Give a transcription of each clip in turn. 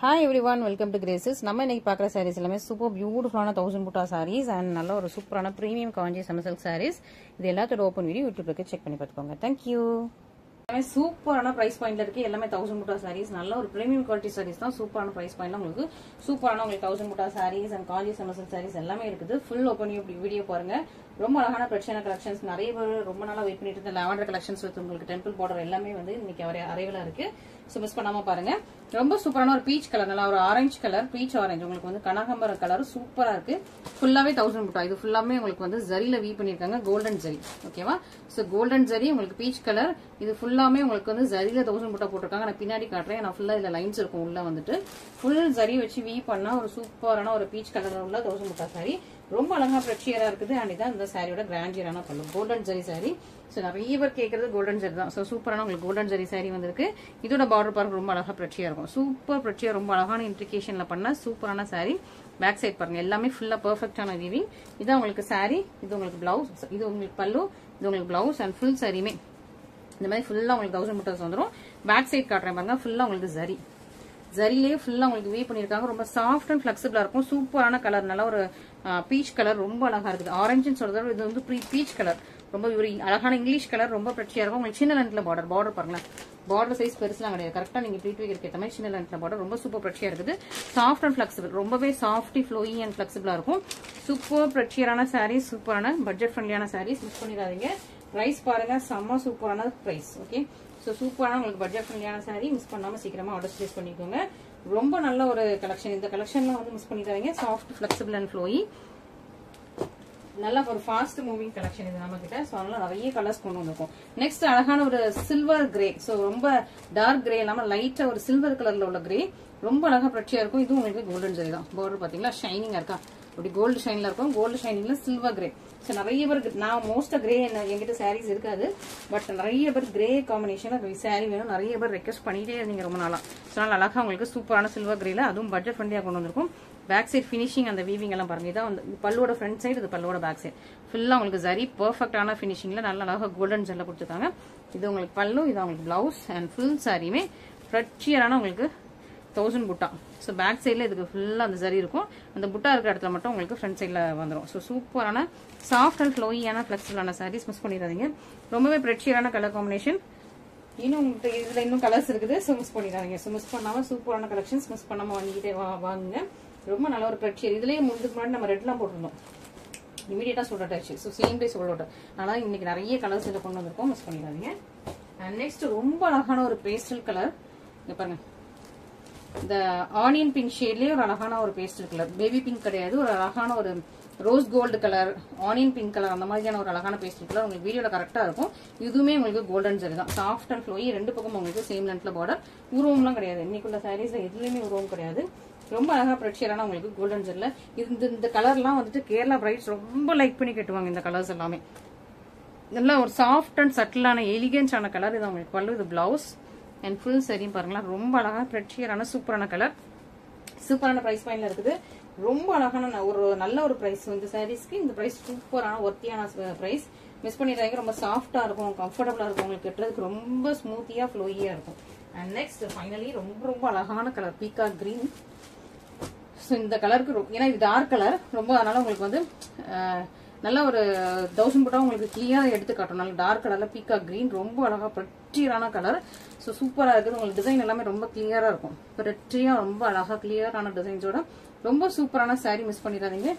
Hi everyone, welcome to Graces. நம்ம இன்னைக்கு பார்க்குற sarees எல்லாமே சூப்பர் பியூட்டிஃபுல்லான 1000 புட்டா sarees and நல்ல ஒரு சூப்பரான பிரீமியம் காஞ்சி சமசல் sarees. இது எல்லாத்தோட ஓப்பன் வீடியோ யூடியூப்ல செக் பண்ணி பார்த்துக்கோங்க. Thank you. எல்லாமே சூப்பரான பிரைஸ் பாயிண்ட்ல இருக்கு. எல்லாமே 1000 புட்டா sarees. நல்ல ஒரு பிரீமியம் குவாலிட்டி sarees தான். சூப்பரான பிரைஸ் பாயிண்ட்ல உங்களுக்கு சூப்பரான உங்களுக்கு 1000 புட்டா sarees and காஞ்சி சமசல் sarees எல்லாமே இருக்குது. ஃபுல் ஓப்பன் வீடியோ பாருங்க. ரொம்ப அழகான பிரச்சனை கலெக்ஷன்ஸ் நிறைய பேர் ரொம்ப நாளா வெயிட் பண்ணிட்டு இருந்த லாவெண்டர் கலெக்ஷன்ஸ் வித் உங்களுக்கு டெம்பிள் பார்டர் எல்லாமே வந்து இன்னைக்கு அரைவலா இருக்கு. சோ மிஸ் பண்ணாம பாருங்க. ரொம்ப சூப்பரான ஒரு பீச் கலர், நல்லா ஒரு ஆரஞ்சு கலர், பீச் ஆரஞ்சு உங்களுக்கு வந்து கனகாம்பர கலர் சூப்பரா இருக்கு. ஃபுல்லாவே 1000 புட்டா. இது ஃபுல்லாமே உங்களுக்கு வந்து ஜரியில வீ பண்ணிருக்காங்க, கோல்டன் ஜரி. ஓகேவா? சோ கோல்டன் ஜரி உங்களுக்கு பீச் கலர். இது ஃபுல்லாமே உங்களுக்கு வந்து ஜரியில 1000 புட்டா போட்டிருக்காங்க. நான் பின்னாடி காட்டுறேன். நான் ஃபுல்லா இதுல லைன்ஸ் இருக்கும் உள்ள வந்துட்டு ஃபுல் ஜரி வச்சு வீ பண்ணா ஒரு சூப்பரான ஒரு பீச் கலர்ல உள்ள 1000 புட்டா சாரி. ரொம்ப அழகா பிரச்சியரா இருக்குது. அண்ட் இதான் இந்த சாரியோட கிராண்டியரான பல்லு, கோல்டன் ஜரி சாரி. சோ நிறைய பேர் கேட்கறது கோல்டன் ஜரி தான். சோ சூப்பரான உங்களுக்கு கோல்டன் ஜரி சாரி வந்திருக்கு. இதோட பார்டர் பார்க்க ரொம்ப அழகா பிரச்சியா இருக்கும். சூப்பர் பிரச்சியா, ரொம்ப அழகான இன்ட்ரிகேஷன்ல பண்ண சூப்பரான சாரி. பேக் சைட் பாருங்க, எல்லாமே ஃபுல்லா பெர்ஃபெக்டான வீவிங். இதான் உங்களுக்கு சாரி, இது உங்களுக்கு பிளவுஸ், இது உங்களுக்கு பல்லு, இது உங்களுக்கு பிளவுஸ் அண்ட் ஃபுல் சாரியுமே இந்த மாதிரி ஃபுல்லா உங்களுக்கு 1000 மீட்டர்ஸ் வந்துடும். பேக் சைட் காட்டுறேன் பாருங்க, ஃபுல்லா உங்களுக்கு ஜரி, ஜரிலே ஃபுல்லா உங்களுக்கு வீ பண்ணிருக்காங்க. ரொம்ப சாஃப்ட் அண்ட் பிளெக்சிபிளா இருக்கும். சூப்பரான கலர், நல்ல ஒரு பீச் கலர், ரொம்ப அழகா இருக்குது. ஆரஞ்சுன்னு சொல்றது இது வந்து பீச் கலர், ரொம்ப ஒரு அழகான இங்கிலீஷ் கலர், ரொம்ப பிரச்சியா இருக்கும். உங்களுக்கு சின்ன லென்த்ல பார்டர் பாருங்களேன். பார்டர் சைஸ் பெருசுலாம் கிடையாது, கரெக்டா நீங்க ப்ளீட் வைக்கிறதுக்கு ஏற்ற மாதிரி சின்ன லென்த்ல பார்டர், ரொம்ப சூப்பர் பிரச்சியா இருக்குது. சாஃப்ட் அண்ட் பிளெக்சிபிள், ரொம்பவே சாஃப்டி ஃப்ளோயி அண்ட் பிளெக்சிபிளா இருக்கும். சூப்பர் பிரச்சியரான சாரீஸ், சூப்பரான பட்ஜெட் ஃப்ரெண்ட்லியான சாரீஸ். மிஸ் பண்ணிடாதீங்க. பிரைஸ் பாருங்க, செம்ம சூப்பரான பிரைஸ். ஓகே, சோ சூப்பரான உங்களுக்கு பட்ஜெட் ஃப்ரெண்ட்லியான சாரி. மிஸ் பண்ணாம சீக்கிரமா ஆர்டர் பிளேஸ் பண்ணிக்கோங்க. ரொம்ப நல்ல ஒரு கலெக்ஷன். இந்த கலெக்ஷன்லாம் வந்து மிஸ் பண்ணிடாதீங்க. சாஃப்ட் பிளெக்சிபிள் அண்ட் ஃப்ளோயி, நல்ல ஒரு ஃபாஸ்ட் மூவிங் கலெக்ஷன் இது நம்ம கிட்ட. சோ அதனால நிறைய கலர்ஸ் கொண்டு வந்திருக்கோம். நெக்ஸ்ட் அழகான ஒரு சில்வர் கிரே. சோ ரொம்ப டார்க் கிரே இல்லாம லைட்டா ஒரு சில்வர் கலர்ல உள்ள கிரே, ரொம்ப அழகா பிரச்சியா இருக்கும். இதுவும் உங்களுக்கு கோல்டன் ஜரி தான். பார்டர் பாத்தீங்களா, ஷைனிங்கா இருக்கா, அப்படி கோல்டு ஷைன்ல இருக்கும். கோல்டு ஷைனிங்ல சில்வர் கிரே. சோ நிறைய பேருக்கு நான் மோஸ்டா கிரே என்கிட்ட சாரீஸ் இருக்காது, பட் நிறைய பேர் கிரே காம்பினேஷன்ல சாரி வேணும் நிறைய பேர் ரெக்வஸ்ட் பண்ணிட்டே இருந்தீங்க ரொம்ப நாளா. சோ அதனால அழகா உங்களுக்கு சூப்பரான சில்வர் கிரேல, அதுவும் பட்ஜெட் ஃப்ரெண்ட்லியா கொண்டு வந்திருக்கும். பேக் சைட் ஃபினிஷிங் அந்த வீவிங் எல்லாம் பாருங்க. இதான் வந்து பல்லோட ஃப்ரண்ட் சைடு, இது பல்லோட பேக் சைடு. ஃபுல்லா உங்களுக்கு ஜரி பெர்ஃபெக்டான ஃபினிஷிங்ல நல்ல அழகா கோல்டன் ஜெல்ல கொடுத்துருக்காங்க. இது உங்களுக்கு பல்லு, இது உங்களுக்கு பிளவுஸ் அண்ட் ஃபுல் சாரியுமே பிரச்சியரான உங்களுக்கு 1000 புட்டா. ஸோ பேக் சைட்ல இதுக்கு ஃபுல்லா அந்த ஜரி இருக்கும். அந்த புட்டா இருக்கிற இடத்துல மட்டும் உங்களுக்கு ஃப்ரண்ட் சைட்ல வந்துடும். ஸோ சூப்பரான சாஃப்ட் அண்ட் ஃப்ளோயியான ஃபிளெக்சிபிளான சாரீஸ். மிஸ் பண்ணிடாதீங்க. ரொம்பவே பிரச்சியரான கலர் காம்பினேஷன். இன்னும் இதுல இன்னும் கலர்ஸ் இருக்குது. ஸோ மிஸ் பண்ணிடாதீங்க. ஸோ மிஸ் பண்ணாம சூப்பரான கலெக்ஷன்ஸ் மிஸ் பண்ணாம வாங்கிட்டே வாங்குங்க. ரொம்ப நல்ல ஒரு பிரச்சியர். இதுலயே முன்னுக்கு முன்னாடி நம்ம ரெட்லாம் போட்டிருந்தோம், இமீடியட்டா சோல்ட் அவுட் ஆயிடுச்சு. So same day sold out. அதனால இன்னைக்கு நிறைய கலர்ஸ் இதை கொண்டு வந்திருக்கோம். மிஸ் பண்ணிடாதீங்க. அண்ட் நெக்ஸ்ட் ரொம்ப அழகான ஒரு பேஸ்டல் கலர். இங்க பாருங்க, இந்த ஆனியன் பிங்க் ஷேட்லயே ஒரு அழகான ஒரு பேஸ்டல் கலர், பேபி பிங்க் கிடையாது, ஒரு அழகான ஒரு rose gold colour, onion pink colour, அந்த மாதிரியான ஒரு அழகான பேஸ்டல் கலர். உங்களுக்கு வீடியோல கரெக்டா இருக்கும். இதுவுமே உங்களுக்கு கோல்டன் ஜரி தான். சாஃப்ட் அண்ட் ஃப்ளோயி, ரெண்டு பக்கம் உங்களுக்கு சேம் லென்த்ல பார்டர். உருவம்லாம் கிடையாது. இன்னைக்குள்ள சாரீஸ்ல எதுலயுமே உருவம் கிடையாது. ரொம்ப அழகா பிரச்சியரான உங்களுக்கு கோல்டன் ஜெல்ல. இந்த கலர்லாம் வந்துட்டு கேரளா பிரைட்ஸ் ரொம்ப லைக் பண்ணி கட்டுவாங்க. இந்த கலர்ஸ் எல்லாமே நல்லா ஒரு சாஃப்ட் அண்ட் சட்டிலான எலிகன்ஸான கலர். இது உங்களுக்கு பல்லு, இது பிளவுஸ் அண்ட் ஃபுல் சரியும் பாருங்களா. ரொம்ப அழகா பிரச்சியரான சூப்பரான கலர். சூப்பரான பிரைஸ் பாயிண்ட்ல இருக்குது. ரொம்ப அழகான ஒரு நல்ல ஒரு பிரைஸ் இந்த சாரீஸ்க்கு. இந்த பிரைஸ் சூப்பரான ஒர்த்தியான பிரைஸ். மிஸ் பண்ணிடுறாங்க. ரொம்ப சாஃப்டா இருக்கும், கம்ஃபர்டபுளா இருக்கும். உங்களுக்கு கட்டுறதுக்கு ரொம்ப ஸ்மூத்தியா ஃப்ளோயியா இருக்கும். அண்ட் நெக்ஸ்ட் ஃபைனலி ரொம்ப ரொம்ப அழகான கலர், பீகாக் கிரீன். இந்த கலருக்கு ஏன்னா இது டார்க் கலர் ரொம்ப, அதனால உங்களுக்கு வந்து நல்ல ஒரு 1000 புட்டா உங்களுக்கு கிளியரா எடுத்து காட்டும். நல்ல டார்க் கலர்ல பீகாக் கிரீன், ரொம்ப அழகா பிரச்சியரான கலர். ஸோ சூப்பரா இருக்குது. உங்களுக்கு டிசைன் எல்லாமே ரொம்ப கிளியரா இருக்கும். பிரச்சியா ரொம்ப அழகா கிளியரான டிசைன்ஸோட ரொம்ப சூப்பரான சாரி. மிஸ் பண்ணிடாதீங்க.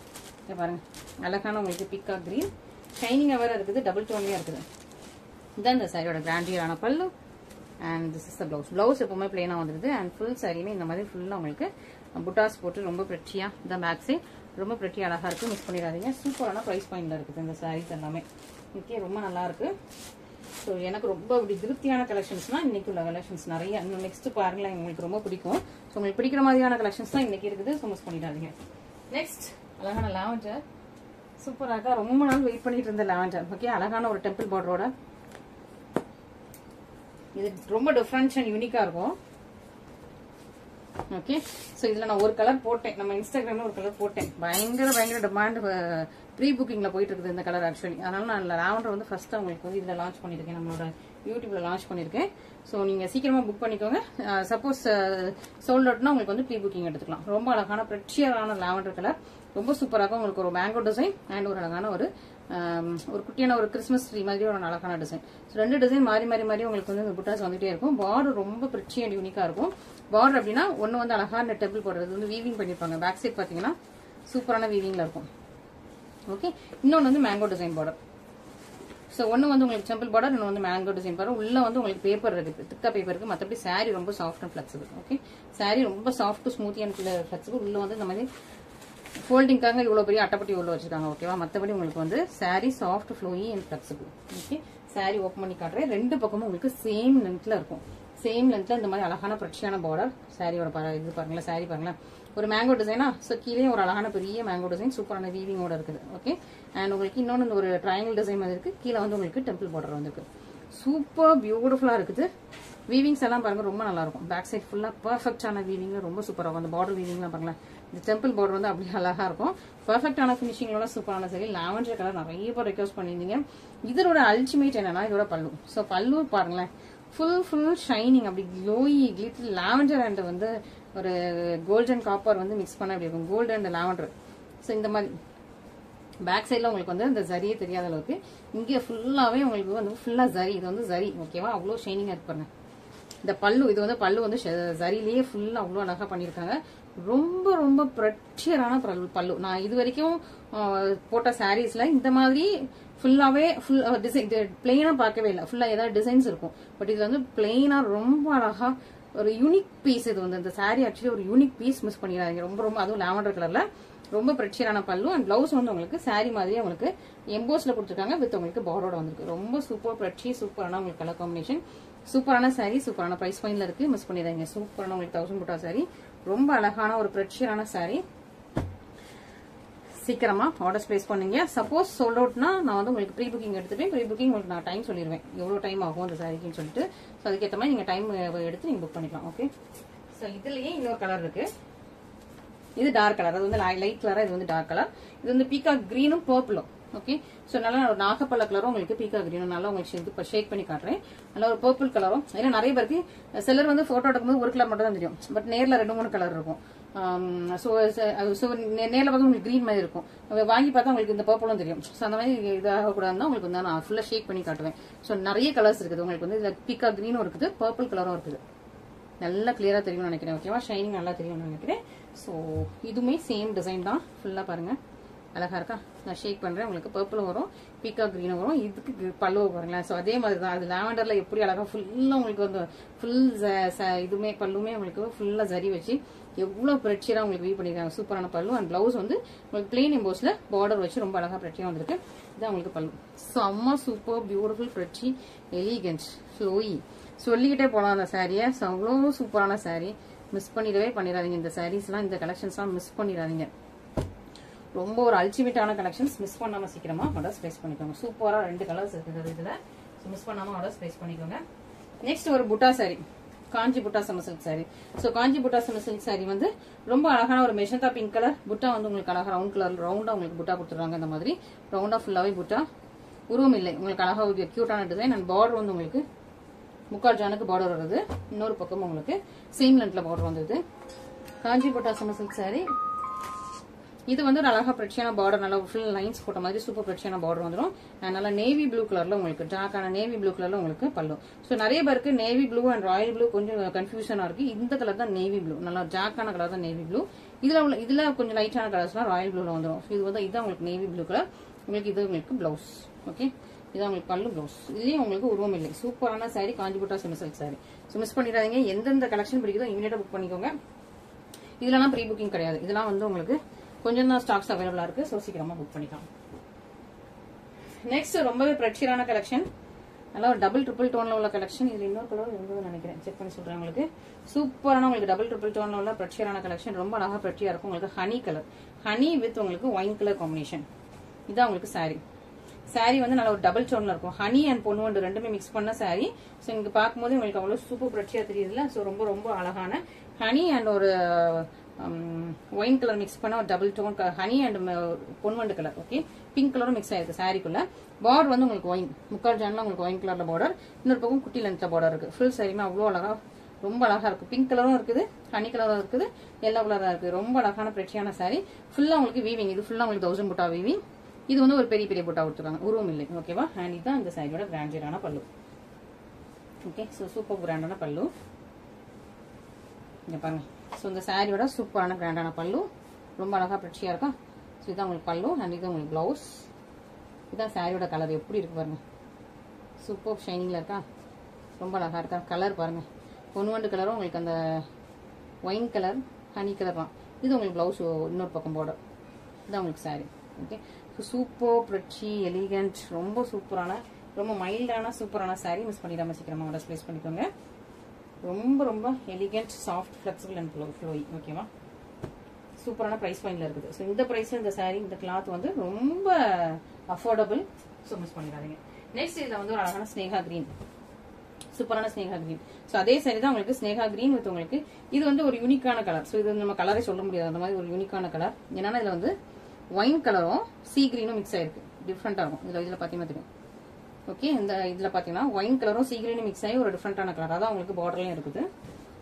பாருங்க, அழகான உங்களுக்கு பீகாக் கிரீன் ஷைனிங்கா வேற இருக்குது, டபுள் டோன்லயா இருக்குது. இதான் இந்த சாரியோட கிராண்டியரான பல்லு and this is the blouse. Blouse எப்பவுமே பிளெயினா வந்துருது. அண்ட் ஃபுல் சாரியுமே இந்த மாதிரி ஃபுல்லா உங்களுக்கு புட்டாஸ் போட்டு ரொம்ப பிரச்சியா. இந்த பேக் சைட் ரொம்ப பிரச்சியா அழகா இருக்கு. மிஸ் பண்ணிடாதீங்க. சூப்பரான பிரைஸ் பாயிண்ட்ல இருக்குது இந்த சாரீஸ் எல்லாமே. ஓகே, ரொம்ப நல்லா இருக்கு. ஸோ எனக்கு ரொம்ப அப்படி திருப்தியான கலெக்ஷன்ஸ்னா இன்னைக்கு உள்ள கலெக்ஷன்ஸ் நிறைய. இன்னும் நெக்ஸ்ட் பாருங்களேன், உங்களுக்கு ரொம்ப பிடிக்கும். ஸோ உங்களுக்கு பிடிக்கிற மாதிரியான கலெக்ஷன்ஸ் தான் இன்னைக்கு இருக்குது. ஸோ மிஸ் பண்ணிடாதீங்க. நெக்ஸ்ட் அழகான லாவெண்டர். சூப்பராக ரொம்ப நாள் வெயிட் பண்ணிட்டு இருந்த லாவெண்டர். ஓகே, அழகான ஒரு டெம்பிள் பார்டரோட. இது ரொம்ப டிஃபரன்ஸ் அண்ட் யூனிக்கா இருக்கும். ஓகே, சோ இதுல நான் ஒரு கலர் போட்டேன், நம்ம இன்ஸ்டாகிராம்ல ஒரு கலர் போட்டேன். பயங்கர டிமாண்ட் ப்ரீ புக்கிங்ல போயிட்டு இருக்குது இந்த கலர் ஆக்சுவலி. அதனால நான் லாவெண்டர் வந்து ஃபர்ஸ்ட் உங்களுக்கு வந்து இதுல லான்ச் பண்ணிருக்கேன் நம்மளோட யூடியூப்ல லான்ச் பண்ணியிருக்கேன். ஸோ நீங்க சீக்கிரமா புக் பண்ணிக்கோங்க. சப்போஸ் சோல்ட் அவுட்னா உங்களுக்கு வந்து ப்ரீ புக்கிங் எடுத்துக்கலாம். ரொம்ப அழகான பிரச்சியரான லாவெண்டர் கலர், ரொம்ப சூப்பரா இருக்கும். உங்களுக்கு ஒரு மேங்கோ டிசைன் அண்ட் ஒரு அழகான ஒரு குட்டியான ஒரு கிறிஸ்மஸ் ட்ரீ மாதிரி ஒரு அழகான டிசைன். ஸோ 2 டிசைன் மாறி மாறி மாறி உங்களுக்கு வந்து இந்த புட்டாஸ் வந்துட்டே இருக்கும். பார்டர் ரொம்ப பிரிச்சி அண்ட் யூனிக்கா இருக்கும். பார்டர் அப்படின்னா ஒன்னு வந்து அழகான டெம்பிள் போடுறது வந்து வீவிங் பண்ணிருப்பாங்க. பேக் சைட் பாத்தீங்கன்னா சூப்பரான வீவிங்ல இருக்கும். ஓகே, இன்னொன்று வந்து மேங்கோ டிசைன் பார்டர். ஸோ ஒன்று வந்து உங்களுக்கு டெம்பிள் பார்டர், இன்னொன்று வந்து மேங்கோ டிசைன் பார்டர். உள்ள வந்து உங்களுக்கு பேப்பர் இருக்கு, திக்கா பேப்பர் இருக்கு. மற்றபடி சாரி ரொம்ப soft and flexible. Okay, sorry ரொம்ப சாஃப்ட் ஸ்மூத்தி அண்ட் ஃபிளெக்சிபிள். உள்ள வந்து இந்த மாதிரி ஃபோல்டிங்காக இவ்வளோ பெரிய அட்டைப்பட்டி உள்ள வச்சிருக்காங்க. ஓகேவா, மற்றபடி உங்களுக்கு வந்து sorry soft flowy and flexible. Okay, sorry open பண்ணி காட்டுறேன். 2 பக்கமும் உங்களுக்கு சேம் லென்த்ல இருக்கும். சேம் லென்த்ல இந்த மாதிரி அழகான பிரச்சியான பார்டர். சாரியோட இது பாருங்களேன், சாரி பாருங்களேன், ஒரு மேங்கோ டிசைனா. ஸோ கீழே ஒரு அழகான பெரிய மேங்கோ டிசைன் சூப்பரான வீவிங்கோட இருக்குது. ஓகே, அண்ட் உங்களுக்கு இன்னொன்று ஒரு ட்ரையாங்கிள் டிசைன் மாதிரி இருக்கு. கீழே வந்து உங்களுக்கு டெம்பிள் பார்டர் வந்துருக்கு. சூப்பர் பியூட்டிஃபுல்லா இருக்குது. வீவிங்ஸ் எல்லாம் பாருங்க ரொம்ப நல்லா இருக்கும். பேக் சைட் ஃபுல்லா பர்ஃபெக்டான வீவிங், ரொம்ப சூப்பரா இருக்கும். அந்த பார்டர் வீவிங்லாம் பாருங்களேன், இந்த டெம்பிள் பார்டர் வந்து அப்படியே அழகா இருக்கும். பர்ஃபெக்டான ஃபினிஷிங்கோட சூப்பரான சரி. லாவெண்டர் கலர் நிறைய பேர் ரெக்வஸ்ட் பண்ணியிருந்தீங்க. இதோட அல்டிமேட் என்னன்னா இதோட பல்லு. ஸோ பல்லு பாருங்களேன், ஃபுல் ஷைனிங், அப்படி க்ளோயி கிளிட்டர் லாவெண்டர் அண்ட் வந்து ஒரு கோல்டன் காப்பர் வந்து மிக்ஸ் பண்ண அப்படி இருக்கும். Gold and lavender. ஸோ இந்த மாதிரி பேக் சைட்ல உங்களுக்கு வந்து இந்த ஜரியே தெரியாத அளவுக்கு இங்கே ஃபுல்லாவே உங்களுக்கு வந்து ஃபுல்லா ஜரி. இது வந்து ஜரி. ஓகேவா, அவ்வளோ ஷைனிங்கா இருப்பாங்க. இந்த பல்லு, இது வந்து பல்லு வந்து ஜரிலேயே ஃபுல்லா அவ்வளோ அழகா பண்ணியிருக்காங்க. ரொம்ப ரொம்ப பிரச்சியரான பல்லு. நான் இது வரைக்கும் போட்ட சாரீஸ்ல இந்த மாதிரி ஃபுல்லாவே ஃபுல் டிசைன் பிளெயினா பார்க்கவே இல்லை. ஃபுல்லா ஏதாவது டிசைன்ஸ் இருக்கும். பட் இது வந்து பிளெயினா ரொம்ப அழகா ஒரு யூனிக் பீஸ். இது வந்து இந்த சாரி ஆக்சுவலி ஒரு யூனிக் பீஸ், மிஸ் பண்ணிடாதீங்க. ரொம்ப ரொம்ப அதுவும் லாவெண்டர் கலர்ல ரொம்ப பிரச்சியரான பல்லு. அண்ட் பிளவுஸ் வந்து உங்களுக்கு சாரி மாதிரியே உங்களுக்கு எம்போஸ்ல கொடுத்துருக்காங்க. வித் உங்களுக்கு பார்டரோட வந்திருக்கு. ரொம்ப சூப்பர் பிரச்சி, சூப்பரான உங்களுக்கு கலர் காம்பினேஷன். சூப்பரான சாரி, சூப்பரான பிரைஸ் பாயிண்ட்ல இருக்கு, மிஸ் பண்ணிடாதீங்க. சூப்பரான உங்களுக்கு 1000 புட்டா சாரி, ரொம்ப அழகான ஒரு பிரச்சியரான சாரி. சீக்கிரமா ஆர்டர்ஸ் பிளேஸ் பண்ணுங்க. சப்போஸ் சோல்ட் அவுட்னா நான் வந்து உங்களுக்கு ப்ரீ புக்கிங் எடுத்துப்பேன். ப்ரீ புக்கிங் உங்களுக்கு நான் டைம் சொல்லிடுவேன், எவ்வளவு டைம் ஆகும் அந்த சாரிக்குன்னு சொல்லிட்டு. ஸோ அதுக்கேற்ற மாதிரி நீங்க டைம் எடுத்து நீங்க புக் பண்ணிக்கலாம். ஓகே, ஸோ இதுலயே இன்னொரு கலர் இருக்கு. இது டார்க் கலர், அது வந்து லைட் கலரா, இது வந்து டார்க் கலர். இது வந்து பீகாக் கிரீனும் பர்பிளும். ஓகே, ஸோ நல்லா ஒரு நாகப்பழ கலரும் உங்களுக்கு பீகாக் கிரீனும் நல்லா உங்களுக்கு ஷேக் பண்ணி காட்டுறேன். நல்லா ஒரு பர்பிள் கலரும். ஏன்னா நிறைய பேருக்கு சிலர் வந்து போட்டோ எடுக்கும்போது ஒரு கலர் மட்டும் தான் தெரியும். பட் நேர்ல 2-3 கலர் இருக்கும். ஸோ நேரில் பார்த்து உங்களுக்கு கிரீன் மாதிரி இருக்கும். வாங்கி பார்த்தா உங்களுக்கு இந்த பர்பிளும் தெரியும். ஸோ அந்த மாதிரி இதாக கூடாதுன்னா உங்களுக்கு வந்து நான் ஃபுல்லாக ஷேக் பண்ணி காட்டுவேன். ஸோ நிறைய கலர்ஸ் இருக்குது உங்களுக்கு வந்து. இதில் பீகாக் கிரீனும் இருக்குது, பர்பிள் கலரும் இருக்குது. நல்லா கிளியரா தெரியும்னு நினைக்கிறேன். ஓகேவா, ஷைனிங் நல்லா தெரியும்னு நினைக்கிறேன். ஸோ இதுவுமே சேம் டிசைன் தான். ஃபுல்லா பாருங்க, அழகா இருக்கா. நான் ஷேக் பண்றேன். உங்களுக்கு பர்பிளும் வரும், பீகாக் கிரீனும் வரும். இதுக்கு பல்லு பாருங்களேன். ஸோ அதே மாதிரி தான். அது லாவெண்டர்ல எப்படி அழகா ஃபுல்லா உங்களுக்கு வந்து ஃபுல் இதுமே பல்லுமே உங்களுக்கு ஃபுல்லா ஜரி வச்சு எவ்வளவு பிரச்சியரா உங்களுக்கு வீவ் பண்ணிருக்காங்க. சூப்பரான பல்லு. அண்ட் பிளவுஸ் வந்து உங்களுக்கு பிளெயின் எம்போஸ்ல பார்டர் வச்சு ரொம்ப அழகா பிரச்சியா வந்திருக்கு. இதான் உங்களுக்கு பல்லு. செம்ம சூப்பர் பியூட்டிஃபுல் பிரச்சி, எலிகன்ஸ், ஃப்ளோயி, சொல்லிக்கிட்டே போலாம் அந்த சாரியை. ஸோ அவ்வளோ சூப்பரான சாரி, மிஸ் பண்ணிடவே பண்ணிடாதீங்க. இந்த சாரீஸ்லாம், இந்த கலெக்ஷன்ஸ்லாம் மிஸ் பண்ணிடாதீங்க. ரொம்ப ஒரு அல்டிமேட்டான கலெக்ஷன்ஸ். மிஸ் பண்ணாம சீக்கிரமா ஆர்டர்ஸ் பிளேஸ் பண்ணிக்கோங்க. சூப்பரா 2 கலர்ஸ் இருக்குது இதுல. மிஸ் பண்ணாம ஆர்டர்ஸ் பிளேஸ் பண்ணிக்கோங்க. நெக்ஸ்ட் ஒரு புட்டா சாரி, காஞ்சி புட்டா சம்ம சில்க் சாரி. ஸோ காஞ்சி புட்டா சம்ம சில்க் சாரி வந்து ரொம்ப அழகான ஒரு மெஜந்தா பிங்க் கலர். புட்டா வந்து உங்களுக்கு அழகா ரவுண்ட் கலர் ரவுண்டா உங்களுக்கு புட்டா கொடுத்துருவாங்க. இந்த மாதிரி ரவுண்டா ஃபுல்லாவே புட்டா, உருவம் இல்லை உங்களுக்கு அழகா ஒரு கியூட்டான டிசைன். அண்ட் பார்டர் வந்து உங்களுக்கு முக்கால் ஜானுக்கு பார்டர் வருது. இன்னொரு பக்கம் உங்களுக்கு சேம் லென்த்ல பார்டர் வந்தது. காஞ்சி புட்டா சம்ம சில்க் சாரி. இது வந்து ஒரு அழகா பிரச்சியான பார்டர், நல்லா ஃபுல் லைன்ஸ் போட்ட மாதிரி சூப்பர் பிரச்சியான பார்டர் வந்துடும். நல்லா நேவி ப்ளூ கலர்ல உங்களுக்கு டார்க்கான நேவி ப்ளூ கலர்ல உங்களுக்கு பல்லு. ஸோ நிறைய பேருக்கு navy blue and Royal blue கொஞ்சம் கன்ஃபியூஷனா இருக்கு. இந்த கலர் தான் நேவி ப்ளூ, நல்லா டார்க்கான கலர் தான் நேவி ப்ளூ. இதுல கொஞ்சம் லைட்டான கலர்ஸ்லாம் ராயல் ப்ளூல வந்துடும். இது வந்து இதான் உங்களுக்கு நேவி ப்ளூ கலர். உங்களுக்கு இது உங்களுக்கு பிளவுஸ். ஓகே, இதான் உங்களுக்கு பல்லு, பிளவுஸ். இதுலயும் உங்களுக்கு உருவம் இல்லை. சூப்பரான சாரி, காஞ்சிபுட்டா semi silk sari. So miss பண்ணிடாதீங்க. எந்தெந்த கலெக்ஷன் பிடிக்குதோ இமீடியட்டா புக் பண்ணிக்கோங்க. இதெல்லாம் ப்ரீ புக்கிங் கிடையாது. இதெல்லாம் வந்து உங்களுக்கு கொஞ்சம் தான் ஸ்டாக்ஸ் அவைலபிளா இருக்கு. ஸோ சீக்கிரமா புக் பண்ணிக்கலாம். நெக்ஸ்ட் ரொம்பவே பிரச்சியரான கலெக்ஷன், நல்லா ஒரு டபுள் ட்ரிபிள் டோன்ல உள்ள கலெக்ஷன். இதுல இன்னொரு கலர் இருந்தது நினைக்கிறேன், செக் பண்ணி சொல்றேன் உங்களுக்கு. சூப்பரான உங்களுக்கு டபுள் ட்ரிபிள் டோன்ல உள்ள பிரச்சியரான கலெக்ஷன். ரொம்ப அழகா பிரச்சியா இருக்கும். உங்களுக்கு ஹனி கலர், ஹனி வித் உங்களுக்கு ஒயின் கலர் காம்பினேஷன். இதான் உங்களுக்கு சாரி. சாரி வந்து நல்ல ஒரு டபுள் டோன்ல இருக்கும். ஹனி அண்ட் பொண்ணு வந்து ரெண்டுமே மிக்ஸ் பண்ண சாரி. ஸோ இங்க பார்க்கும்போது உங்களுக்கு அவ்வளவு சூப்பர் பிரச்சியா தெரியுதுல. ஸோ ரொம்ப ரொம்ப அழகான ஹனி அண்ட் ஒரு ஒயின் கலர் மிக்ஸ் பண்ண ஒரு டபுள் டோன் ஹனி அண்ட் பொன்வண்டு கலர். ஓகே, பிங்க் கலரும் மிக்ஸ் ஆயிருக்கு சாரிக்குள்ள. பார்டர் வந்து உங்களுக்கு ஒயின், முக்கால் ஜான்ல உங்களுக்கு ஒயின் கலர்ல பார்டர், இன்னொரு பக்கம் குட்டி லென்த்ல பார்டர் இருக்கு. ஃபுல் சாரியுமே அவ்வளோ அழகா, ரொம்ப அழகா இருக்கு. பிங்க் கலரும் இருக்குது, ஹனி கலரும் இருக்குது, எல்லோ கலரா இருக்கு. ரொம்ப அழகான பிரெச்சியான சாரி. ஃபுல்லா உங்களுக்கு வீவிங். இது ஃபுல்லா உங்களுக்கு 1000 புட்டா வீவிங். இது வந்து ஒரு பெரிய பெரிய புட்டா கொடுத்துருக்காங்க, உருவம் இல்லை. ஓகேவா, அண்ட் இதுதான் இந்த சாரியோட பிராண்டடான பல்லு. ஓகே, ஸோ சூப்பர் பிராண்டான பல்லு இங்க பாருங்க. ஸோ இந்த சாரியோட சூப்பரான கிராண்டான பல்லு, ரொம்ப அழகா பிரெச்சியா இருக்கா. ஸோ இதான் உங்களுக்கு பல்லு அண்ட் இது உங்களுக்கு பிளவுஸ். இதுதான் சாரியோட கலர், எப்படி இருக்கு பாருங்க. சூப்பர் ஷைனிங்ல இருக்கா, ரொம்ப அழகா இருக்கா. கலர் பாருங்க, பொன்வண்டு கலரும் உங்களுக்கு அந்த ஒயின் கலர், ஹனி கலர் தான். இது உங்களுக்கு பிளவுஸ், இன்னொரு பக்கம் பார்டர். இதுதான் உங்களுக்கு சாரி. ஓகே, ஸோ சூப்பர் பிரெச்சி எலிகண்ட், ரொம்ப சூப்பரான, ரொம்ப மைல்டான சூப்பரான சாரி. மிஸ் பண்ணிடாம சீக்கிரமா ஆர்டர் பிளேஸ் பண்ணிக்கோங்க. ரொம்ப ரொம்ப elegant, soft, flexible and flowy. ஓகேவா, சூப்பரான பிரைஸ் பாயிண்ட்ல இருக்குது. ஸோ இந்த பிரைஸ்ல இந்த சாரி, இந்த கிளாத் வந்து ரொம்ப அஃபோர்டபுள். ஸோ மிஸ் பண்ணிடாதீங்க. நெக்ஸ்ட் இதுல வந்து ஒரு அழகான ஸ்னேகா கிரீன், சூப்பரான ஸ்னேகா கிரீன். ஸோ அதே சாரி தான் உங்களுக்கு ஸ்னேகா கிரீன் வித் உங்களுக்கு இது வந்து ஒரு யூனிக்கான கலர். ஸோ இது நம்ம கலரே சொல்ல முடியாது, அந்த மாதிரி ஒரு யூனிக்கான கலர். என்னன்னா இதுல வந்து ஒயின் கலரும் சீ கிரீனும் மிக்ஸ் ஆயிருக்கு, டிஃப்ரெண்டா இருக்கும். இதுல பாத்தீங்கன்னா தெரியும். ஓகே, இந்த இதுல பாத்தீங்கன்னா ஒயின் கலரும் சீ கிரீனும் மிக்ஸ் ஆகி ஒரு டிஃப்ரெண்டான கலர். அதான் உங்களுக்கு பார்டர்லயும் இருக்குது.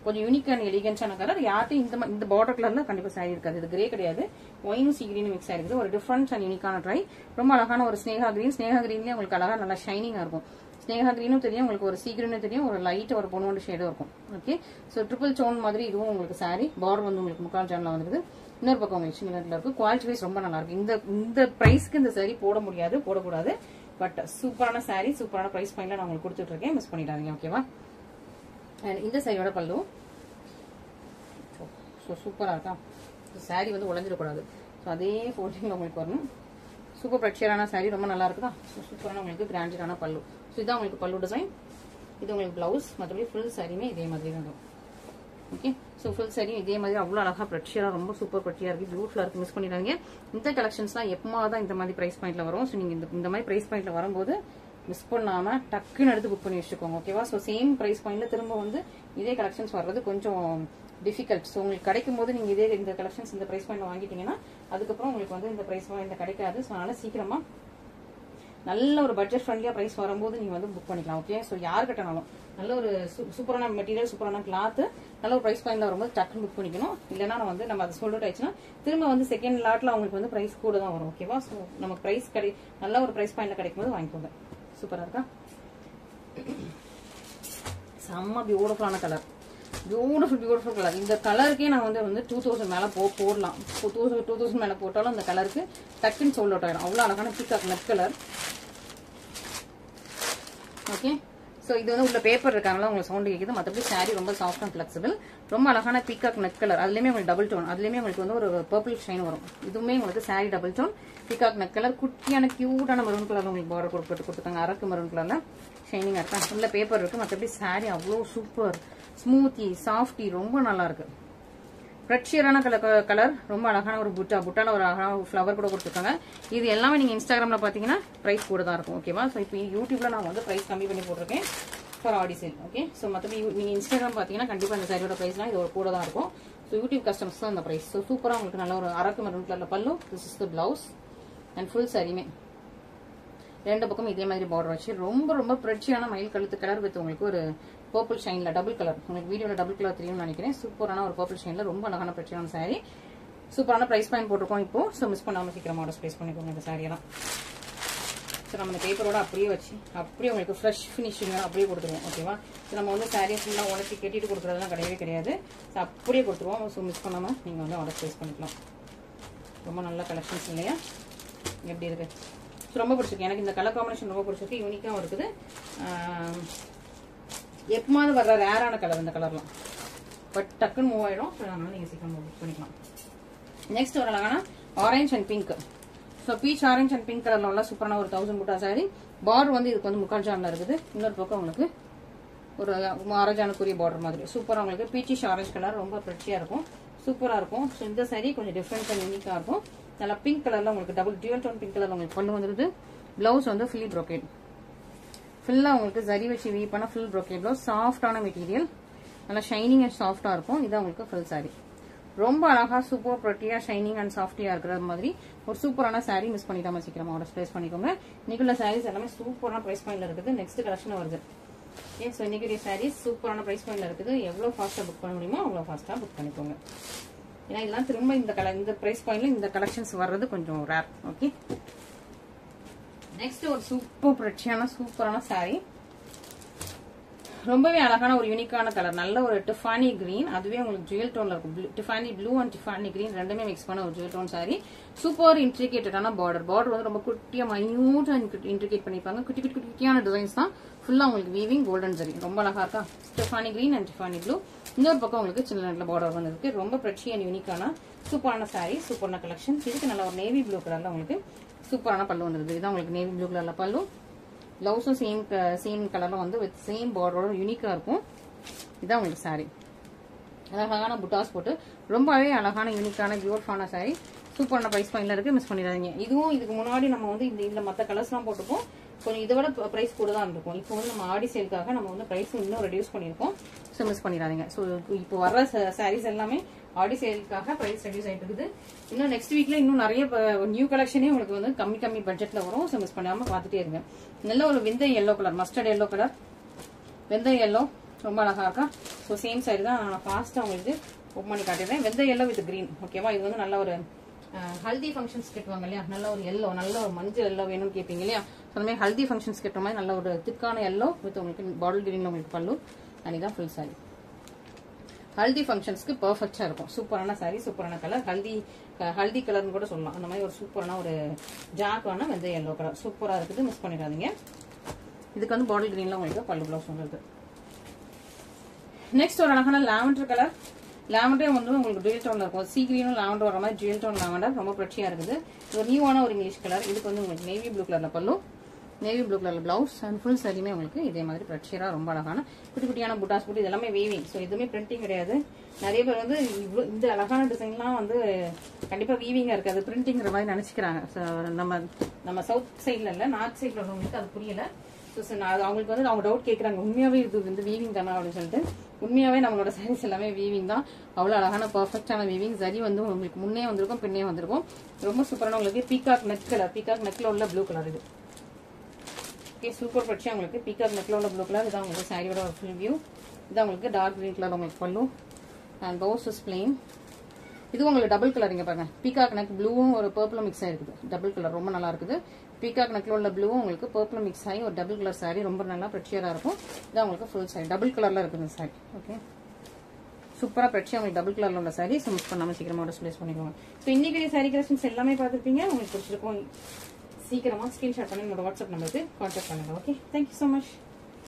கொஞ்சம் யூனிக் அண்ட் எலிகன்ஸான கலர். யார்ட்டும் இந்த பார்டர் கலர்ல கண்டிப்பா சாரி இருக்காது. இது கிரே கிடையாது, ஒயினும் சீ கிரீனும் மிக்ஸ் ஆயிருக்குது. ஒரு டிஃப்ரெண்ட் அண்ட் யூனிக்கான ட்ரை. ரொம்ப அழகான ஒரு ஸ்னேகா கிரீன். ஸ்னேகா கிரீன்லயே உங்களுக்கு அழகா நல்லா ஷைனிங்கா இருக்கும். ஸ்னேகா கிரீனும் தெரியும் உங்களுக்கு, ஒரு சீ கிரீனும் தெரியும், ஒரு லைட் ஒரு பொன்வண்டு ஷேடும் இருக்கும். ஓகே, ஸோ ட்ரிபிள் டோன் மாதிரி இதுவும் உங்களுக்கு சாரி. பார்டர் வந்து உங்களுக்கு முக்கால் ஜான்ல வந்துருது. இன்னொரு பக்கம் உங்களுக்கு சின்னதுல இருக்கு. குவாலிட்டி வைஸ் ரொம்ப நல்லா இருக்கு. இந்த பிரைஸ்க்கு இந்த சாரி போட முடியாது, போடக்கூடாது. பட் சூப்பரான சாரி, சூப்பரான பிரைஸ் பாயிண்ட்ல நான் உங்களுக்கு கொடுத்துட்டு இருக்கேன். மிஸ் பண்ணிடாதீங்க. ஓகேவா, அண்ட் இந்த சாரியோட பல்லு சூப்பரா இருக்கா. சாரி வந்து உடஞ்சிடக்கூடாது. ஸோ அதே ஃபோல்டிங்ல உங்களுக்கு வரணும். சூப்பர் பிரெச்சியரான சாரி, ரொம்ப நல்லா இருக்குதா. சூப்பரான உங்களுக்கு கிராண்டடான பல்லு. ஸோ இதான் உங்களுக்கு பல்லு டிசைன். இது உங்களுக்கு பிளவுஸ். மற்றபடி ஃபுல் சாரியுமே இதே மாதிரி தான் இருக்கும். ஓகே, ஸோ ஃபுல் சாரியும் இதே மாதிரி அவ்வளோ அழகா பிரெச்சியரா, ரொம்ப சூப்பர் பிரெச்சியா இருக்கு, பியூட்டிஃபுல்லா இருக்கு. மிஸ் பண்ணிடாதீங்க. இந்த கலெக்ஷன்ஸ்லாம் எப்பமா தான் இந்த மாதிரி பிரைஸ் பாயிண்ட்ல வரும். ஸோ நீங்க இந்த மாதிரி பிரைஸ் பாயிண்ட்ல வரும்போது மிஸ் பண்ணாம டக்குன்னு எடுத்து புக் பண்ணி வச்சுக்கோங்க. ஓகேவா, ஸோ சேம் பிரைஸ் பாயிண்ட்ல திரும்ப வந்து இதே கலெக்ஷன்ஸ் வர்றது கொஞ்சம் டிஃபிகல்ட். ஸோ உங்களுக்கு கிடைக்கும் போது நீங்க இதே இந்த கலெக்ஷன்ஸ் இந்த பிரைஸ் பாயிண்ட்ல வாங்கிட்டீங்கன்னா அதுக்கப்புறம் உங்களுக்கு வந்து இந்த பிரைஸ் பாயிண்ட்ல கிடைக்காது. ஸோ அதனால சீக்கிரமா நல்ல ஒரு பட்ஜெட் ஃப்ரெண்ட்லியா பிரைஸ் வரும்போது நீங்க வந்து புக் பண்ணிக்கலாம். ஓகே, ஸோ யார் கட்டனாலும் நல்ல ஒரு சூப்பரான மெட்டீரியல், சூப்பரான கிளாத், நல்ல ஒரு பிரைஸ் பாயிண்ட்ல வரும்போது டக்குன்னு புக் பண்ணிக்கணும். இல்லைன்னா வந்து நம்ம அதை சொல்லிட்டு ஆயிடுச்சுன்னா திரும்ப வந்து செகண்ட் லாட்ல உங்களுக்கு வந்து பிரைஸ் கூட தான் வரும். ஓகேவா, ஸோ நமக்கு பிரைஸ் நல்ல ஒரு பிரைஸ் பாயிண்ட்ல கிடைக்கும் போது வாங்கிக்கோங்க. சூப்பரா இருக்கா, செம்ம பியூட்டிஃபுல்லான கலர், பியூட்டிஃபுல் கலர். இந்த கலருக்கே நான் வந்து 2000 மேல போடலாம். 2000 மேல போட்டாலும் அந்த கலருக்கு டக்குன்னு சோல்ட் அவுட் ஆயிடும். அவ்வளவு அழகான peacock net colour. Okay, so இது வந்து உள்ள பேப்பர் இருக்காங்களா உங்களுக்கு சவுண்ட் கேட்குது. மற்றபடி சாரி ரொம்ப சாஃப்ட் அண்ட் ஃபிளெக்சிபிள், ரொம்ப அழகான பீகாக் நெட் கலர். அதுலயுமே உங்களுக்கு டபுள் டோன், அதுலயுமே உங்களுக்கு வந்து ஒரு பர்பிள் ஷைன் வரும். இதுவுமே உங்களுக்கு sari double tone, peacock net colour, குட்டியான கியூட்டான மெரூன் கலர்ல உங்களுக்கு பார்டர் கொடுத்துருக்காங்க. அரக்கு மெரூன் கலர்ல ஷைனிங்கா இருக்கா. உள்ள பேப்பர் இருக்கு. மற்றபடி சாரி அவ்வளோ சூப்பர், ஸ்மூத்தி, சாஃப்டி, ரொம்ப நல்லா இருக்கு. பிரெச்சியரான கலர், ரொம்ப அழகான ஒரு புட்டால ஒரு அழகான ஃபிளவர் கூட கொடுத்துருக்காங்க. இது எல்லாமே நீங்க இன்ஸ்டாகிராம்ல பாத்தீங்கன்னா பிரைஸ் கூட தான் இருக்கும். ஓகேவா, ஸோ இப்போ யூடியூப்ல நான் வந்து பிரைஸ் கம்மி பண்ணி போட்டிருக்கேன் for Aadi sale. Okay, so மற்றபடி நீங்க இன்ஸ்டாகிராம் பாத்தீங்கன்னா கண்டிப்பா இந்த சாரியோட பிரைஸ்லாம் இது கூட தான் இருக்கும். ஸோ யூடியூப் கஸ்டமர்ஸ் தான் இந்த பிரைஸ். ஸோ சூப்பரா உங்களுக்கு நல்ல ஒரு அரக்கு மெரூன் கலர்ல பல்லு. This is the blouse and full சாரியுமே ரெண்டு பக்கம் இதே மாதிரி பார்டர் வச்சு ரொம்ப ரொம்ப பிரெச்சியான மயில் கழுத்து கலர் வித் உங்களுக்கு ஒரு பர்பிள் ஷைன்ல டபுள் கலர். உங்களுக்கு வீடியோல டபுள் கலர் தெரியும்னு நினைக்கிறேன். சூப்பரான ஒரு பர்பிள் ஷைன்ல ரொம்ப அழகான பிரெச்சியான சாரி. சூப்பரான பிரைஸ் பாயிண்ட் போட்டிருக்கோம் இப்போ. ஸோ மிஸ் பண்ணாம சீக்கிரமா ஆர்டர் பிளேஸ் பண்ணிக்கோங்க இந்த சாரியெல்லாம். ஸோ நம்ம இந்த பேப்பரோட அப்படியே வச்சு அப்படியே உங்களுக்கு ஃப்ரெஷ் ஃபினிஷிங் அப்படியே கொடுத்துருவோம். ஓகேவா, ஸோ நம்ம வந்து சாரியை ஃபுல்லாக உடச்சி கட்டிட்டு கொடுக்குறதுலாம் கிடையவே கிடையாது. ஸோ அப்படியே கொடுத்துருவோம். ஸோ மிஸ் பண்ணாம நீங்க வந்து ஆர்டர் பிளேஸ் பண்ணிக்கலாம். ரொம்ப நல்ல கலெக்ஷன்ஸ் இல்லையா, எப்படி இருக்கு. ஸோ ரொம்ப பிடிச்சிருக்கு எனக்கு இந்த கலர் காம்பினேஷன், ரொம்ப பிடிச்சிருக்கு. யூனிக்காகவும் இருக்குது. எப்பமாவது வர்ற ரேரான கலர் இந்த கலர்லாம், பட் டக்குன்னு மூவ் ஆயிடும். அதனால நீங்க சீக்கிரம் புக் பண்ணிக்கலாம். நெக்ஸ்ட் ஒரு அழகான orange and pink. So beach orange and pink கலர்ல உள்ள சூப்பரான ஒரு 1000 புட்டா சாரி. பார்டர் வந்து இதுக்கு வந்து முக்கால் ஜான்ல இருக்குது. இன்னொரு பக்கம் உங்களுக்கு ஒரு ஆரஞ்சானுக்குரிய பார்டர் மாதிரி சூப்பரா உங்களுக்கு பீச்சிஷ் ஆரஞ்ச் கலர், ரொம்ப பிரெச்சியா இருக்கும், சூப்பரா இருக்கும். ஸோ இந்த சாரி கொஞ்சம் டிஃப்ரெண்ட் அண்ட் யூனிக்கா இருக்கும். நல்லா பிங்க் கலர்ல உங்களுக்கு டபுள் டியூல் டோன் பிங்க் கலர்ல உங்களுக்கு கொண்டு வந்துருது. பிளவுஸ் வந்து ஃபுல்லி ப்ரோக்கேட், ஃபுல்லா உங்களுக்கு ஜரி வச்சு வீ பண்ண ஃபுல் ப்ரோக்கேட் பிளவுஸ். சாஃப்டான மெட்டீரியல், நல்லா ஷைனிங் அண்ட் சாஃப்டா இருக்கும். இது உங்களுக்கு ஃபுல் சாரி ரொம்ப அழகா சூப்பர் ப்ரெட்டியா ஷைனிங் அண்ட் சாஃப்டியா இருக்கிற மாதிரி ஒரு சூப்பரான சாரீ மிஸ் பண்ணிடாம சீக்கிரமா ஆர்டர் பிளேஸ் பண்ணிக்கோங்க. இன்னைக்குள்ள சாரீஸ் எல்லாமே சூப்பரான பிரைஸ் பாயிண்ட்ல இருக்குது. நெக்ஸ்ட் கலெக்ஷன் வருது. ஸோ இன்னைக்கு சாரீஸ் சூப்பரான பிரைஸ் பாயிண்ட்ல இருக்குது. எவ்வளவு ஃபாஸ்டா புக் பண்ண முடியுமோ அவ்வளவு ஃபாஸ்டா புக் பண்ணிக்கோங்க. ஏன்னா இதெல்லாம் திரும்ப இந்த பிரைஸ் பாயிண்ட்ல இந்த கலெக்ஷன்ஸ் வர்றது கொஞ்சம் ரேர். ஓகே, நெக்ஸ்ட் ஒரு சூப்பர் ப்ரெட்டியான சூப்பரான சாரீ. ரொம்பவே அழகான ஒரு யூனிக்கான கலர், நல்ல ஒரு டிஃபானி கிரீன், அதுவே உங்களுக்கு ஜுவல் டோன்ல இருக்கும். Tiffany blue and Tiffany green ரெண்டுமே மிக்ஸ் பண்ண ஒரு ஜுவல் டோன் சாரி. சூப்பர் இன்ட்ரிகேட்டடான பார்டர் வந்து ரொம்ப குட்டியா மைன்யூட்டா இன்ட்ரிகேட் பண்ணிருப்பாங்க. குட்டி குட்டி குட்டியான டிசைன்ஸ் தான். ஃபுல்லா உங்களுக்கு வீவிங் கோல்டன் ஜரி, ரொம்ப அழகா இருக்கா. Tiffany green and Tiffany blue. இன்னொரு பக்கம் உங்களுக்கு சின்ன பார்டர் வந்து இருக்கு. ரொம்ப பிரச்சி அண்ட் யூனிக்கான சூப்பரான சாரி, சூப்பரான கலெக்ஷன். இதுக்கு நல்ல ஒரு நேவி ப்ளூ கலர்ல உங்களுக்கு சூப்பரான பல்லு வந்துருக்கு. இதுதான் உங்களுக்கு நேவி ப்ளூ கலர்ல பல்லு. பிளவுஸும் சேம் கலர்ல வந்து வித் சேம் பார்டரோட யூனிக்கா இருக்கும். இதான் உங்களுக்கு சாரி. அழகான புட்டாஸ் போட்டு ரொம்பவே அழகான யூனிக்கான பியூட்டிஃபுல்லான சாரி. சூப்பரான பிரைஸ் பாயிண்ட்ல இருக்கு, மிஸ் பண்ணிடாதீங்க. இதுவும் இதுக்கு முன்னாடி நம்ம வந்து இந்த மற்ற கலர்ஸ் எல்லாம் போட்டுப்போம். கொஞ்சம் இதை விட பிரைஸ் கூட தான் இருக்கும். இப்போ வந்து நம்ம ஆடி சேலுக்காக நம்ம வந்து பிரைஸ் இன்னும் ரெடியூஸ் பண்ணிருக்கோம். ஸோ மிஸ் பண்ணிடாதீங்க. ஸோ இப்போ வர்ற சாரீஸ் எல்லாமே ஆடி சேலுக்காக பிரைஸ் ரெடியூஸ் ஆயிட்டு இருக்குது. இன்னும் நெக்ஸ்ட் வீக்ல இன்னும் நிறைய நியூ கலெக்ஷனே உங்களுக்கு வந்து கம்மி பட்ஜெட்ல வரும். ஸோ மிஸ் பண்ணாம பார்த்துட்டே இருங்க. நல்ல ஒரு வெந்தய yellow colour, mustard yellow colour, வெந்தய எல்லோ ரொம்ப அழகா இருக்கா. ஸோ சேம் சாரி தான் நான் ஃபாஸ்டா உங்களுக்கு ஓப்பன் பண்ணி காட்டிடுறேன். வெந்தய எல்லோ வித் கிரீன். ஓகேவா, இது வந்து நல்ல ஒரு ஹல்தி ஃபங்க்ஷன்ஸ் கட்டுவாங்க இல்லையா, நல்ல ஒரு எல்லோ, நல்ல ஒரு மஞ்சள் எல்லோ வேணும்னு கேட்பீங்க இல்லையா. அந்த மாதிரி ஹல்தி ஃபங்க்ஷன்ஸ் கட்டுற மாதிரி நல்ல ஒரு திக்கான எல்லோ வித் உங்களுக்கு பாட்டில் கிரீன்ல உங்களுக்கு பல்லு. அன்னைதான் ஃபுல் சாரி. ஹல்தி ஃபங்க்ஷன்ஸ்க்கு பெர்ஃபெக்டா இருக்கும். சூப்பரான சாரி, சூப்பரான கலர், ஹல்தி கலர்னு கூட சொல்லலாம். அந்த மாதிரி ஒரு சூப்பரான ஒரு ஜாக்கான வெந்தய எல்லோ கலர் சூப்பரா இருக்குது, மிஸ் பண்ணிடாதீங்க. இதுக்கு வந்து பாட்டில் கிரீன்ல உங்களுக்கு பல்லு பிளவுஸ் வந்துருக்கு. நெக்ஸ்ட் ஒரு அழகான லாவெண்டர் கலர். லாவெண்டர் வந்து உங்களுக்கு ஜுவல் டோன்ல இருக்கும். சீ கிரீனும் லாவெண்டர் வர மாதிரி ஜுவல் டோன் லாவெண்டர் ரொம்ப பிரச்சியா இருக்குது. ஒரு நியூவான ஒரு இங்கிலீஷ் கலர். இதுக்கு வந்து உங்களுக்கு நேவி ப்ளூ கலர்ல பல்லு, நேவி ப்ளூ கலர்ல பிளவுஸ் அண்ட் ஃபுல் சாரியுமே உங்களுக்கு இதே மாதிரி பிரச்சியரா ரொம்ப அழகான குட்டி குட்டியான புட்டாஸ் போட்டு இது எல்லாமே வீவிங். ஸோ எதுவுமே பிரிண்டிங் கிடையாது. நிறைய பேர் வந்து இந்த அழகான டிசைன்லாம் வந்து கண்டிப்பா வீவிங்கா இருக்காது, பிரிண்டிங்கிற மாதிரி நினைச்சுக்கிறாங்க. நம்ம சவுத் சைட்ல இல்ல, நார்த் சைட்ல உள்ளவங்களுக்கு அது புரியல. அவங்களுக்கு வந்து அவங்க டவுட் கேட்கறாங்க, உண்மையாவே இது வந்து வீவிங் தானா அப்படின்னு சொல்லிட்டு. உண்மையாவே நம்மளோட சாரீஸ் எல்லாமே வீவிங் தான். அவ்வளவு அழகான பெர்ஃபெக்டான வீவிங். சரி வந்து உங்களுக்கு முன்னே வந்திருக்கும், பின்னே வந்திருக்கும். ரொம்ப சூப்பரான உங்களுக்கு பீகாக் நெக் கலர், பீகாக் நெக்ல உள்ள ப்ளூ கலர் இது. ஓகே, சூப்பர் பிரச்சனை உங்களுக்கு பீகாக் நெக்ல உள்ள ப்ளூ கலர். இதான் உங்களுக்கு சாரியோட ஒரு ஃபுல் வியூ. இதான் உங்களுக்கு டார்க் கிரீன் கலர் உங்களுக்கு பல்லு அண்ட் பவுஸ் இஸ் பிளெயின். இது உங்களுக்கு டபுள் கலர். இங்க பாருங்க, பீகாக் நெக் ப்ளூவும் ஒரு பர்பிளும் மிக்ஸ் ஆயிருக்குது. டபுள் கலர் ரொம்ப நல்லா இருக்குது. பீகாக் நெக்ல உள்ள ப்ளூவும் உங்களுக்கு பர்பிள் மிக்ஸ் ஆகி ஒரு டபுள் கலர் சாரி ரொம்ப நல்லா பிரச்சியரா இருக்கும். இதான் உங்களுக்கு ஃபுல் சாரி, டபுள் கலர்ல இருக்குது இந்த சாரி. ஓகே, சூப்பரா பிரச்சியா உங்களுக்கு டபுள் கலர்ல உள்ள சாரி. ஸோ மிஸ் பண்ணாம சீக்கிரமா டிஸ்பிளேஸ் பண்ணிக்கோங்க. ஸோ இன்னைக்கு சாரி கலெக்ஷன்ஸ் எல்லாமே பார்த்துருப்பீங்க. உங்களுக்கு பிடிச்சிருக்கும், சீக்கிரமா ஸ்கிரீன்ஷாட் பண்ணி என்னோட வாட்ஸ்அப் நம்பருக்கு கான்டாக்ட் பண்ணுங்க. Okay, thank you so much.